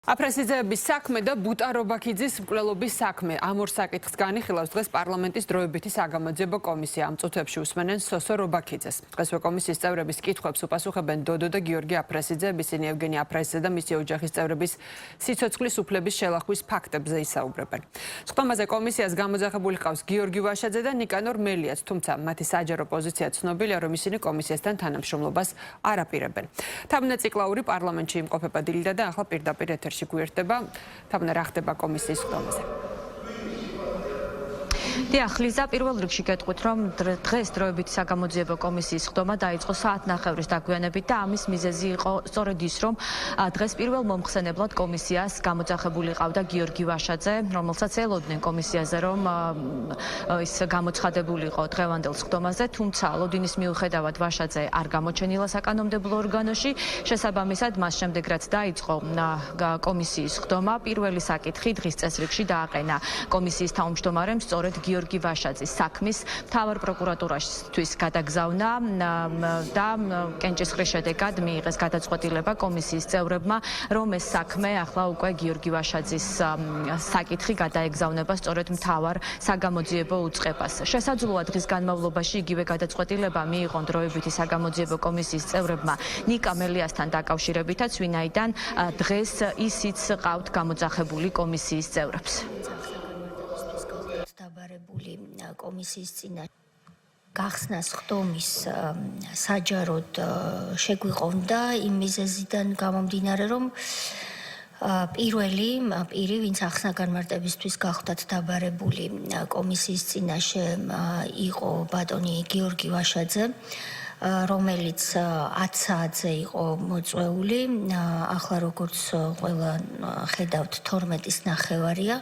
აფრასიძეების საქმე და ბუტა რობაქიძის მკვლელობის საქმე. ამ ორ საკითხს განიხილავს დღეს პარლამენტის დროებითი საგამოძიებო კომისია. ამ წუთებში უსმენენ სოსო რობაქიძეს. დღესვე კომისიის წევრების კითხვებს უპასუხებენ დოდო და გიორგი აფრასიძე, ისინი ევგენი აფრასიძე და მისი ოჯახის წევრების სიცოცხლის უფლების შელახვის ფაქტებზე ისაუბრებენ. სხდომაზე კომისიას გამოძახებული ჰყავს გიორგი ვაშაძე და ნიკანორ მელიაც, თუმცა მათი საჯარო პოზიცია ცნობილია, რომ ისინი კომისიასთან თანამშრომლობას არ აპირებენ. თაბნა ციკლაური პარლამენტში იმყოფება დილიდან და ახლა პირდაპირ ეთერში გვერდება. თაბნა, რა ხდება კომისიის სხდომაზე? დიახ, ლიზა, პირველ რიგში გეტყვით, რომ დღეს დროებითი საგამოძიებო კომისიის სხდომა დაიწყო საათნახევრის დაგვიანებით და ამის მიზეზი იყო სწორედ ის, რომ დღეს პირველ მომხსენებლად კომისიას გამოძახებული ყავდა გიორგი ვაშაძე, რომელსაც ელოდნენ კომისიაზე, რომ ის გამოცხადებული იყო დღევანდელ სხდომაზე, თუმცა ლოდინის მიუხედავად ვაშაძე არ გამოჩენილა საკანონმდებლო ორგანოში. შესაბამისად, მას შემდეგ რაც დაიწყო კომისიის სხდომა, პირველი საკითხი დღის წესრიგში დააყენა კომისიის თავმჯდომარემ სწორედ გიორგი ვაშაძის საქმის მთავარ პროკურატურაშთვის გადაგზავნა და კენჭისყრის შედეგად მიიღეს გადაწყვეტილება კომისიის წევრებმა, რომ ეს საქმე ახლა უკვე გიორგი ვაშაძის საკითხი გადაეგზავნება სწორედ მთავარ საგამოძიებო უწყებას. შესაძლოა დღის განმავლობაში იგივე გადაწყვეტილება მიიღონ დროებითი საგამოძიებო კომისიის წევრებმა ნიკა მელიასთან დაკავშირებითაც, ვინაიდან დღეს ისიც ყავთ გამოძახებული კომისიის წევრებს. დაბარებული კომისიის წინა გახსნა სხდომის საჯაროდ შეგვიყონდა იმ მიზეზიდან გამომდინარე, რომ პირველი პირი, ვინც ახსნა განმარტებისთვის გახვდათ დაბარებული კომისიის წინაშე, იყო ბატონი გიორგი ვაშაძე, რომელიც 10 საათზე იყო მოწვეული. ახლა როგორც ყველა ხედავთ 12-ის ნახევარია.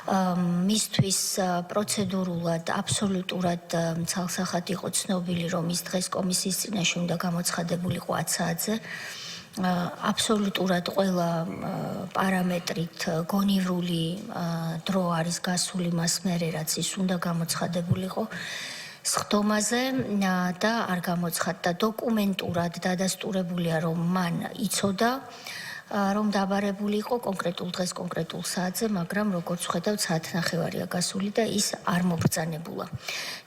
მისთვის პროცედურულად აბსოლუტურად ცალსახად იყო ცნობილი, რომ ის დღეს კომისიის წინაშე უნდა გამოცხადებულიყო 10 საათზე. აბსოლუტურად ყველა პარამეტრით გონივრული დრო არის გასული მას მერე, რაც ის უნდა გამოცხადებულიყო სხდომაზე და არ გამოცხადდა. დოკუმენტურად დადასტურებულია, რომ მან იცოდა, რომ დაბარებული იყო კონკრეტულ დღეს კონკრეტულ საათზე, მაგრამ როგორც ხედავთ, საათნახევარია გასული და ის არ მობრძანებულა.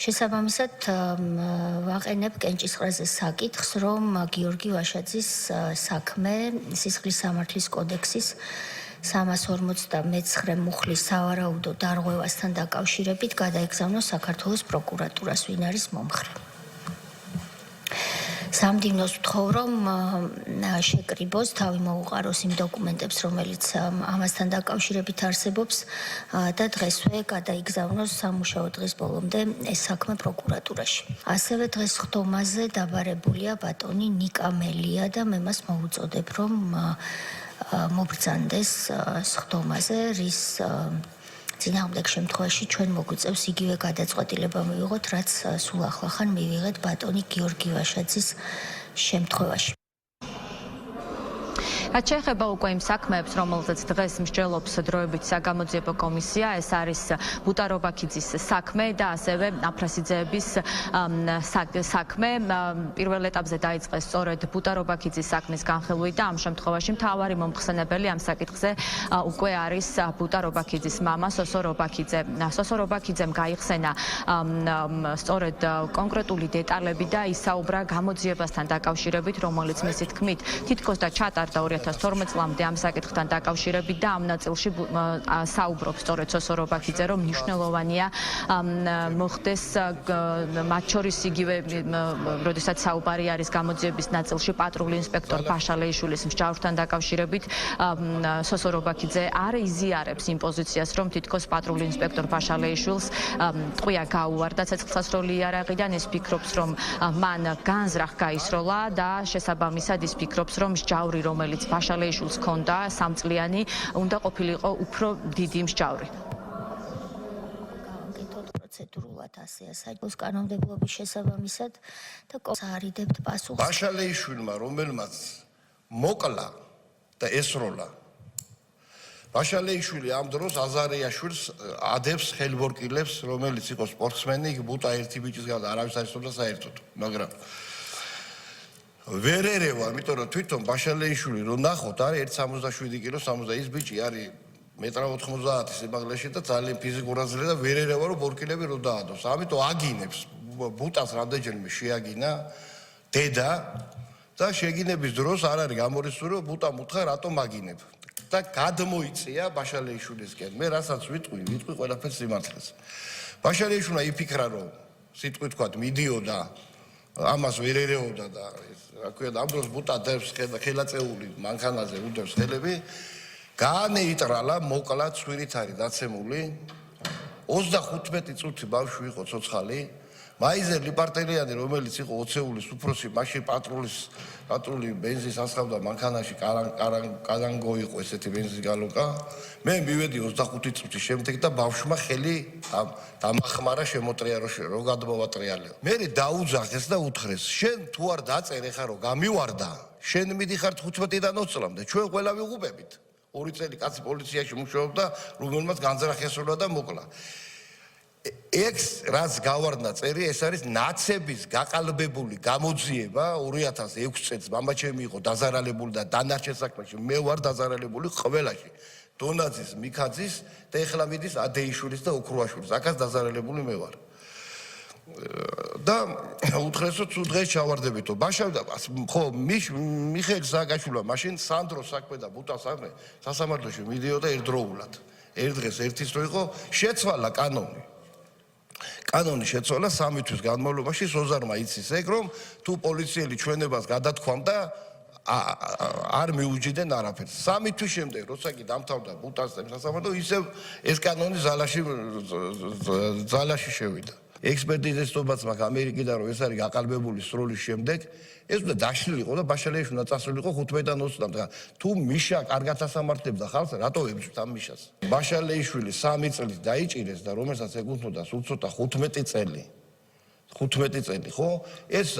შესაბამისად, ვაყენებ კენჭისყრაზე საკითხს, რომ გიორგი ვაშაძის საქმე სისხლის სამართლის კოდექსის 349 მუხლის სავარაუდო დარღვევასთან დაკავშირებით გადაეგზავნოს საქართველოს პროკურატურას, ვინ არის მომხრე. სამდივნოს ვთხოვ, რომ შეკრიბოს, თავი მოუყაროს იმ დოკუმენტებს, რომელიც ამასთან დაკავშირებით არსებობს და დღესვე გადაიგზავნოს სამუშაო დღის ბოლომდე ეს საქმე პროკურატურაში. ასევე დღეს სხდომაზე დაბარებულია ბატონი ნიკა მელია და მე მას მოვუწოდებ, რომ მობრძანდეს სხდომაზე, რის წინააღმდეგ შემთხვევაში ჩვენ მოგვიწევს იგივე გადაწყვეტილება მივიღოთ, რაც სულ ახლახან მივიღეთ ბატონი გიორგი ვაშაძის შემთხვევაში. რაც შეეხება უკვე იმ საქმეებს, რომელზეც დღეს მსჯელობს დროებითი საგამოძიებო კომისია, ეს არის ბუტა რობაქიძის საქმე და ასევე აფრასიძეების საქმე. პირველ ეტაპზე დაიწყეს სწორედ ბუტა რობაქიძის საქმის განხილვით და ამ შემთხვევაში მთავარი მომხსენებელი ამ საკითხზე უკვე არის ბუტა რობაქიძის მამა სოსო რობაქიძე. სოსო რობაქიძემ გაიხსენა სწორედ კონკრეტული დეტალები და ისაუბრა გამოძიებასთან დაკავშირებით, რომელიც მისი თქმით თითქოს და ჩატარდა 2012 წლამდე ამ საკითხთან დაკავშირებით და ამ ნაწილში საუბრობს სწორედ სოსო რობაქიძე, რომ მნიშვნელოვანია მოხდეს მათ შორის იგივე, როდესაც საუბარი არის გამოძიების ნაწილში პატრული ინსპექტორ ფაშალეიშვილის მსჯავრთან დაკავშირებით, სოსო რობაქიძე არ იზიარებს იმ პოზიციას, რომ თითქოს პატრული ინსპექტორ ფაშალეიშვილს ტყვია გაუვარდა ცეცხლსასროლი იარაღიდან. ის ფიქრობს, რომ მან განზრახ გაისროლა და შესაბამისად ის ფიქრობს, რომ მსჯავრი, რომელიც ფაშალეიშვილს ჰქონდა 3 წლიანი, უნდა ყოფილიყო უფრო დიდი მსჯავრი. გავაკეთოთ პროცედურულად ასეა საჯარო კანონმდებლობის შესაბამისად და არიდებთ პასუხს. ფაშალეიშვილმა, რომელმაც მოკლა და ესროლა, ფაშალეიშვილი ამ დროს აზარიაშვილს ადებს ხელბორკილებს, რომელიც იყო სპორტსმენი, ბუტა ერთი ბიჭის გარდა არავის არ იცნობდა საერთოდ, მაგრამ ვერ ერევა, იმიტომ რომ თვითონ ბაშალეიშვილი რომ ნახოთ, არის 1.67 კილო, 60 ის ბიჭი არის 1.90 სიმაღლეში და ძალიან ფიზიკურად ძლიერია და ვერ ერევა რომ ბორკილები რო დაადოს. ამიტომ აგინებს ბუტას რამდენჯერმე შეაგინა დედა და შეგინების დროს არ არის გამორიცხული რომ ბუტამ უთხრა რატომ აგინებ და გადმოიწია ბაშალეიშვილისკენ. მე რასაც ვიტყვი ყველაფერს სიმართლეს. ბაშალეიშვილმა იფიქრა რომ სიტყვით თქვათ მიდიოდა ამას ვერ ერეოდა და რა ქვია ამ დროს ბუტა დევს ხელაწეული მანქანაზე უდევს ხელები გაანეიტრალა მოკლა ცვირით არის დაცემული 35 წუთი ბავშვი იყო ცოცხალი მაიზერ ლიპარტელიანი რომელიც იყო ოცეულის უფროსი მაშინ პატრული ბენზინს ასხავდა მანქანაში კარანგო იყო ესეთი ბენზინის გალოკა მე მივედი 25 წუთის შემდეგ და ბავშვმა ხელი დამახმარა შემოტრია რომ გადმოვატრიალეო მე დაუძახეს და უთხრეს შენ თუ არ დაწერე ხარ რომ გამივარდა შენ მიდიხარ 15-დან 20 წლამდე ჩვენ ყველა ვიღუპებით 2 წელი კაცი პოლიციაში მუშაობდა რომელმაც განზრახესულა და მოკლა ეს რაც გავარდნა წერი ეს არის ნაცების გაყალბებული გამოძიება 2006 წელს მამაჩემი იყო დაზარალებული და დანარჩენ საქმეში მე ვარ დაზარალებული ყველაში დონაძის მიქაძის და ეხლა მიდის ადეიშვილის და ოქრუაშვილის აქაც დაზარალებული მე ვარ და უთხრესო თუ დღეს ჩავარდებითო ბაშავდა ხო მიხეილ სააკაშვილმა მაშინ სანდრო საქმე და ბუტა საქმე სასამართლოში მიდიოდა ერთდროულად ერთ დღეს ერთის რო იყო შეცვალა კანონი შეცვალა 3 თვის განმავლობაში სოზარმა იცის ეგ რომ თუ პოლიციელი ჩვენებას გადათქვამდა არ მიუჯიდნენ არაფერს 3 თვის შემდეგ როცა კი დამთავრდა ბუტას და სასამართლო ისევ ეს კანონი ძალაში შევიდა ექსპერტიზის თომაც მაგ ამერიკიდან რომ ეს არის გაყალბებული სროლის შემდეგ ეს უნდა დაშლილიყო და ბაშალეიშვილი უნდა წასულიყო 15-დან 20-მდე თუ მიშა კარგად ასამართლებდა ხალხს რატო ებრძვით ამ მიშას ბაშალეიშვილი 3 წლის დაიჭირეს და რომელსაც ეკუთვნოდა სულ ცოტა 15 წელი ხო ეს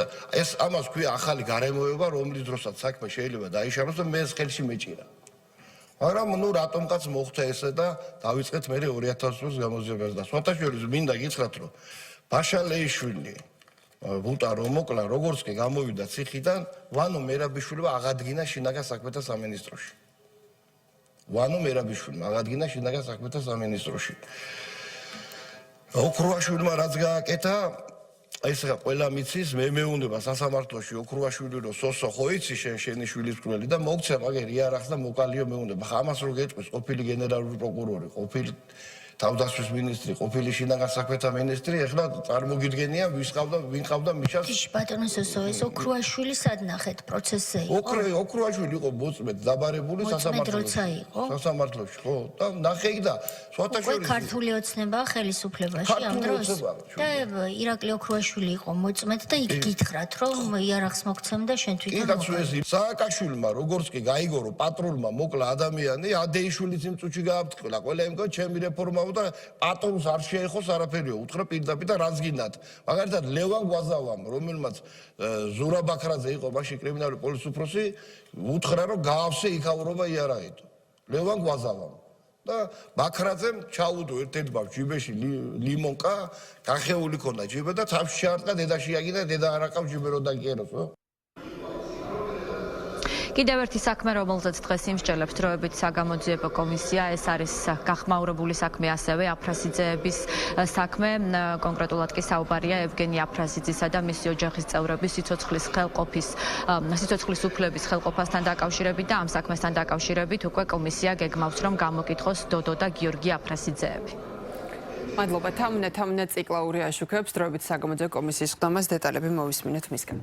ამას ქვია ახალი გარემოება რომლის დროსაც საქმე შეიძლება დაიშალოს და მე ხელში მეჭირა მაგრამ ნუ რატომღაც მოხდა ესე და დავიწყეთ მე 2000 წელს გამოძიებას და სხვათა შორის მინდა გითხრათ რომ ბაშალეიშვილი ბუტა რომ მოკლა როგორც კი გამოვიდა ციხიდან ვანო მერაბიშვილმა აღადგინა შინაგან საქმეთა სამინისტროში ოქრუაშვილმა რაც გააკეთა ეს ყველა მიცის მე მეუნება სასამართლოში ოქრუაშვილი რო სოსო ხო იცი შენი შვილის მკვლელი და მოგცე მაგერ იარაღს და მოკალიო მეუნება ხა ამას რო გეტყვის ყოფილი გენერალური პროკურორი ყოფილი თავდაცვის მინისტრი ყოფილი შინაგან საქმეთა მინისტრი ეხლა წარმოგიდგენია ვინ ყავდა მიშას ბატონო სოსო ეს ოქრუაშვილი სად ნახეთ პროცესზე იყო ოქრუაშვილი იყო მოწმედ დაბარებული სასამართლოში ხო და ნახე და სხვათა შორის ქართული ოცნება ხელისუფლებაში ამ დროს და ირაკლი ოქრუაშვილი იყო მოწმედ და იქ გითხრათ რომ იარაღს მოგცემ და შენ თვითონ სააკაშვილმა როგორც კი გაიგო რომ პატრულმა მოკლა ადამიანი ადეიშვილის იმ წუთში გააფრთხილა ყველა იმგო ჩემი რეფორმა და პატრონს არ შეეხოს არაფერიო უთხრა პირდაპირ და რაც გინდათ მაგალითად ლევან გვაზავამ რომელმაც ზურაბ ბაქრაძე იყო მაშინ კრიმინალური პოლიციის უფროსი უთხრა რომ გაავსე იქაურობა იარაღით ლევან გვაზავამ და ბაქრაძემ ჩაუდო ერთ-ერთ ბავშვ ჯიბეში ლიმონკა გახეული ქონდა ჯიბე და თავში შეარტყა დედაში აგინა დედა არ აყავს ჯიბე რო დაგიეროსო კიდევ ერთი საქმე, რომელზეც დღეს იმსჯელებს დროებით საგამოძიებო კომისია, ეს არის გახმაურებული საქმე ასევე აფრასიძეების საქმე, კონკრეტულად კი საუბარია ევგენი აფრასიძისა და მისი ოჯახის წევრების სიცოცხლის უფლების ხელყოფასთან დაკავშირებით და ამ საქმესთან დაკავშირებით უკვე კომისია გეგმავს, რომ გამოკითხოს დოდო და გიორგი აფრასიძეები. მადლობა თამნა ციკლაური აშუქებს დროებით საგამოძიებო კომისიის ხდომას დეტალები მოვისმინეთ მისგან.